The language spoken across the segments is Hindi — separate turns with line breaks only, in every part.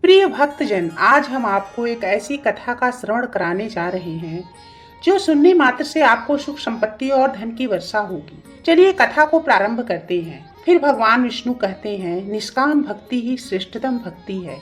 प्रिय भक्तजन, आज हम आपको एक ऐसी कथा का श्रवण कराने जा रहे हैं जो सुनने मात्र से आपको सुख संपत्ति और धन की वर्षा होगी। चलिए कथा को प्रारंभ करते हैं। फिर भगवान विष्णु कहते हैं, निष्काम भक्ति ही श्रेष्ठतम भक्ति है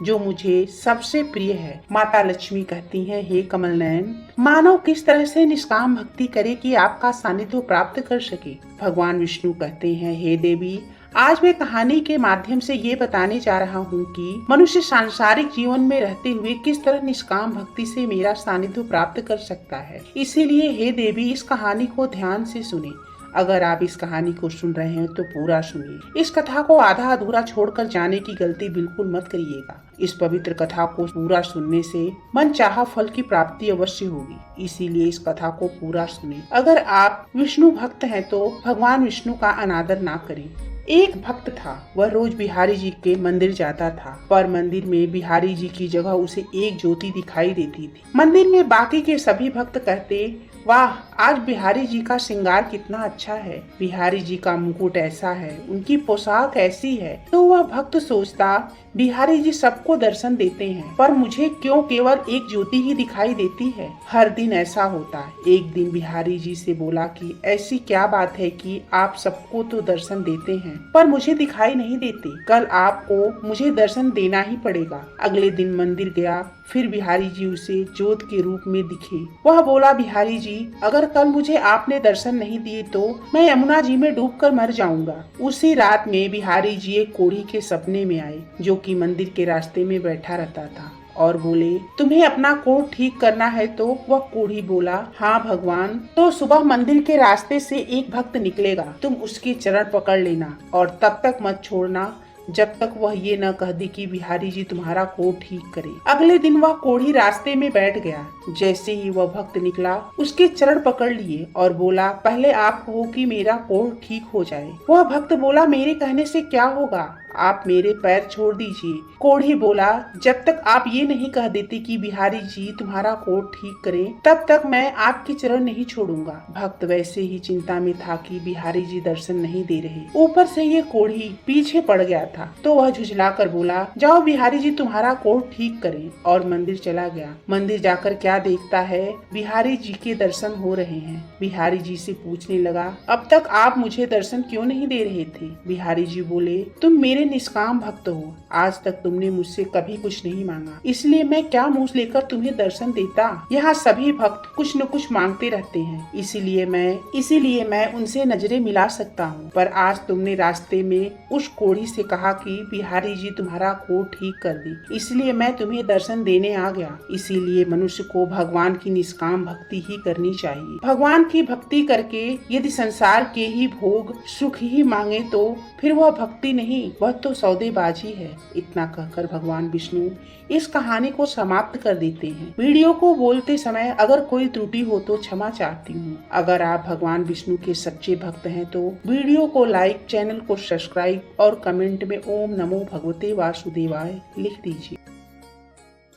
जो मुझे सबसे प्रिय है। माता लक्ष्मी कहती हैं, हे कमल नयन, मानव किस तरह से निष्काम भक्ति करे कि आपका सानिध्य प्राप्त कर सके। भगवान विष्णु कहते हैं, हे देवी, आज मैं कहानी के माध्यम से ये बताने जा रहा हूँ कि मनुष्य सांसारिक जीवन में रहते हुए किस तरह निष्काम भक्ति से मेरा सानिध्य प्राप्त कर सकता है। इसीलिए हे देवी, इस कहानी को ध्यान से सुने। अगर आप इस कहानी को सुन रहे हैं तो पूरा सुनिए। इस कथा को आधा अधूरा छोड़कर जाने की गलती बिल्कुल मत करिएगा। इस पवित्र कथा को पूरा सुनने से मन चाहा फल की प्राप्ति अवश्य होगी। इसीलिए इस कथा को पूरा सुने। अगर आप विष्णु भक्त हैं तो भगवान विष्णु का अनादर ना करें। एक भक्त था, वह रोज बिहारी जी के मंदिर जाता था, पर मंदिर में बिहारी जी की जगह उसे एक ज्योति दिखाई देती थी। मंदिर में बाकी के सभी भक्त कहते, वाह, आज बिहारी जी का श्रृंगार कितना अच्छा है, बिहारी जी का मुकुट ऐसा है, उनकी पोशाक ऐसी है। तो वह भक्त सोचता, बिहारी जी सबको दर्शन देते हैं, पर मुझे क्यों केवल एक ज्योति ही दिखाई देती है। हर दिन ऐसा होता है। एक दिन बिहारी जी से बोला कि ऐसी क्या बात है कि आप सबको तो दर्शन देते हैं पर मुझे दिखाई नहीं देते। कल आपको मुझे दर्शन देना ही पड़ेगा। अगले दिन मंदिर गया, फिर बिहारी जी उसे ज्योत के रूप में दिखे। वह बोला, बिहारी जी, अगर कल मुझे आपने दर्शन नहीं दिए तो मैं यमुना जी में डूबकर मर जाऊंगा। उसी रात में बिहारी जी एक कोढ़ी के सपने में आए जो कि मंदिर के रास्ते में बैठा रहता था और बोले, तुम्हें अपना कोढ़ ठीक करना है। तो वह कोढ़ी बोला, हाँ भगवान। तो सुबह मंदिर के रास्ते से एक भक्त निकलेगा, तुम उसके चरण पकड़ लेना और तब तक मत छोड़ना जब तक वह ये न कह दे कि बिहारी जी तुम्हारा कोढ़ ठीक करे। अगले दिन वह कोढ़ी रास्ते में बैठ गया। जैसे ही वह भक्त निकला, उसके चरण पकड़ लिए और बोला, पहले आप कहो कि मेरा कोढ़ ठीक हो जाए। वह भक्त बोला, मेरे कहने से क्या होगा, आप मेरे पैर छोड़ दीजिए। कोढ़ी बोला, जब तक आप ये नहीं कह देते कि बिहारी जी तुम्हारा कोढ़ ठीक करें, तब तक मैं आपके चरण नहीं छोड़ूंगा। भक्त वैसे ही चिंता में था कि बिहारी जी दर्शन नहीं दे रहे, ऊपर से ये कोढ़ी पीछे पड़ गया था। तो वह झुझला कर बोला, जाओ बिहारी जी तुम्हारा कोढ़ ठीक करें, और मंदिर चला गया। मंदिर जाकर क्या देखता है, बिहारी जी के दर्शन हो रहे हैं। बिहारी जी से पूछने लगा, अब तक आप मुझे दर्शन क्यों नहीं दे रहे थे। बिहारी जी बोले, तुम मेरे निष्काम भक्त हो, आज तक तुमने मुझसे कभी कुछ नहीं मांगा, इसलिए मैं क्या मुंह लेकर तुम्हें दर्शन देता। यहाँ सभी भक्त कुछ न कुछ मांगते रहते हैं, इसीलिए मैं उनसे नजरें मिला सकता हूँ। पर आज तुमने रास्ते में उस कोढ़ी से कहा कि बिहारी जी तुम्हारा कोढ़ ठीक कर दी, इसलिए मैं तुम्हें दर्शन देने आ गया। इसीलिए मनुष्य को भगवान की निष्काम भक्ति ही करनी चाहिए। भगवान की भक्ति करके यदि संसार के ही भोग सुख ही मांगे तो फिर वह भक्ति नहीं, वह तो सौदेबाजी है। इतना कहकर भगवान विष्णु इस कहानी को समाप्त कर देते हैं। वीडियो को बोलते समय अगर कोई त्रुटि हो तो क्षमा चाहती हूँ। अगर आप भगवान विष्णु के सच्चे भक्त हैं तो वीडियो को लाइक, चैनल को सब्सक्राइब और कमेंट में ओम नमो भगवते वासुदेवाय लिख दीजिए।